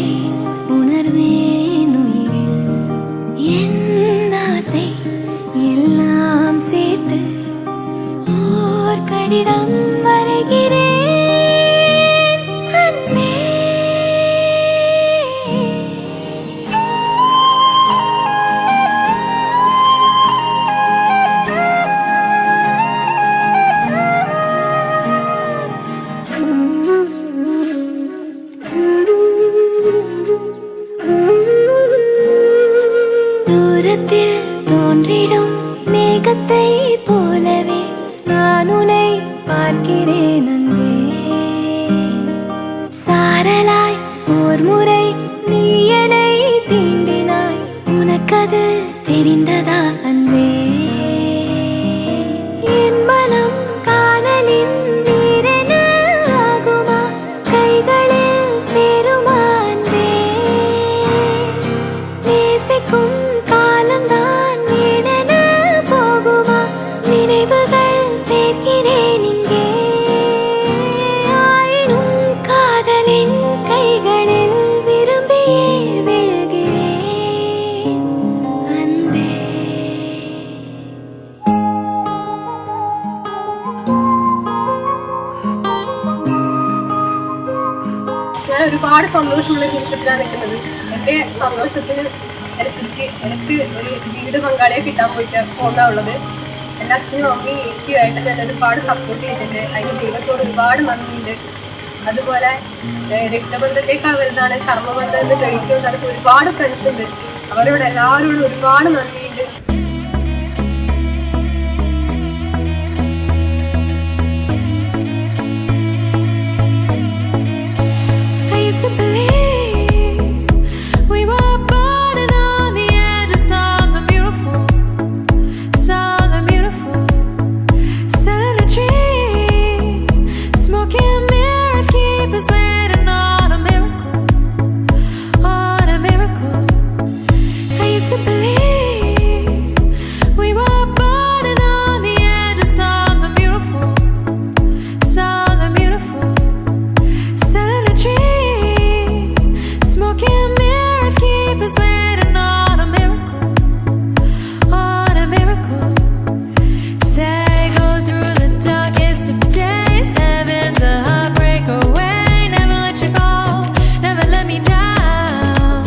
ஒன்றை உணர்வேன் உயிரில் என் ஆசை எல்லாம் சேர்த்து ஓர் கடிதம் வரைகிறேன் அன்பே. தூரத்தில் தோன்றிடும் மேகத்தை போலவே நான் உன்னை பார்க்கிறேன் அன்பே. சாரலாய் ஓர் முறை நீ என்னை தீண்டினாய், உனக்கது தெரிந்ததா அன்பே? என் மனம் காணலின் நீரென ஆகுமா, கைகளில் சேருமா அன்பே? நேசிக்கும் காலம்தான் வீணென போகுமா, நினைவுகள் சேர்க்கிறேன் இங்கே. ஆயினும் காதலின் கைகளில் விரும்பியே விழுகிறேன் அன்பே. ഞാൻ ഒരുപാട് സന്തോഷമുള്ള നിമിഷത്തിലാണ് നിൽക്കുന്നത്. എൻ്റെ സന്തോഷത്തിന് അനുസരിച്ച് എനിക്ക് ഒരു ജീവിത പങ്കാളിയെ കിട്ടാൻ പോകുന്നുള്ളത്. എൻ്റെ അച്ഛനും അമ്മയും ഏച്ചിയുമായിട്ട് എന്നെ ഒരുപാട് സപ്പോർട്ട് ചെയ്തിട്ടുണ്ട്. അതിന് ദൈവത്തോട് ഒരുപാട് നന്ദിയുണ്ട്. അതുപോലെ രക്തബന്ധത്തേക്കാൾ വലുതാണ് കർമ്മബന്ധം എന്ന് തെളിയിച്ചുകൊണ്ട് എനിക്ക് ഒരുപാട് ഫ്രണ്ട്സ് ഉണ്ട്. അവരോട് എല്ലാവരോടും ഒരുപാട് നന്ദിയുണ്ട്. I used to believe we were burning on the edge of something beautiful, something beautiful. Selling a dream, smoking mirrors keep us waiting on a miracle, on a miracle. I used to believe we were burning on the edge of something beautiful, something beautiful. Selling a dream, smoking mirrors keep us waiting on a miracle, on a miracle. Say go through the darkest of days, heaven's a heartbreak away. Never let you go, never let me down.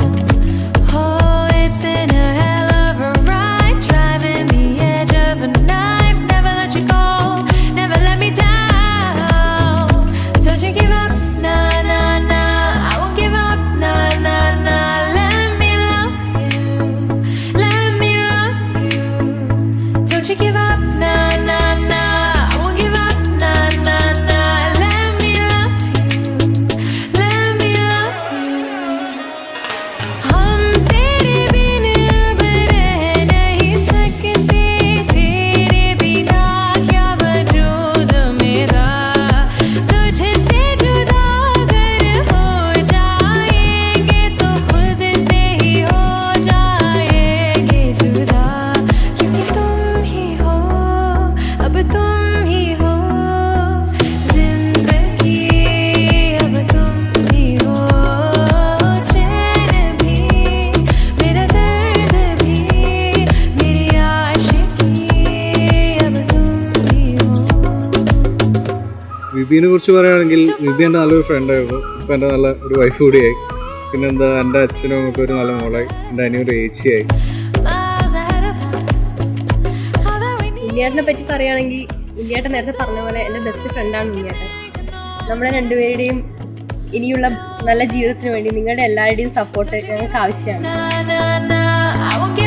Oh, it's been a hell of a ride, driving the edge of a knife. Never let you go, never let me down. Don't you give up, nah, nah, nah. I won't give up, nah, nah, nah. Let me love you, let me love you. Don't you give up, nah, nah, nah. I won't give up, nah, nah, nah. Let me love you, let me love you. हम तेरे बिन अब रह नहीं सकते, तेरे बिना क्या वजूद मेरा। तुझसे जुदा अगर हो जाएंगे तो खुद से ही हो जाएंगे जुदा, क्योंकि तुम ही हो, अब तुम ही हो जिंदगी, अब तुम ही हो चैन भी, मेरा दर्द भी, मेरी आशिकी, अब तुम ही हो. വിപിനെ കുറിച്ച് പറയുകയാണെങ്കിൽ വിപി എൻ്റെ നല്ലൊരു ഫ്രണ്ടായിരുന്നു. ഇപ്പം എൻ്റെ നല്ല ഒരു വൈഫ് കൂടിയായി. പിന്നെന്താ, എൻ്റെ അച്ഛനും ഒക്കെ ഒരു നല്ല മോളായി, എൻ്റെ അനിയൊരു ഏച്ചിയായി. Miles ahead of us, all that we need. ഉണ്ണിയേട്ടനെ പറ്റി പറയുകയാണെങ്കിൽ ഉണ്ണിയേട്ടൻ നേരത്തെ പറഞ്ഞ പോലെ എൻ്റെ ബെസ്റ്റ് ഫ്രണ്ടാണ് ഉണ്ണിയേട്ടൻ. നമ്മുടെ രണ്ടുപേരുടെയും ഇനിയുള്ള നല്ല ജീവിതത്തിന് വേണ്ടി നിങ്ങളുടെ എല്ലാവരുടെയും സപ്പോർട്ട് ഞങ്ങൾക്ക് ആവശ്യമാണ്. Nah, nah, nah. I won't give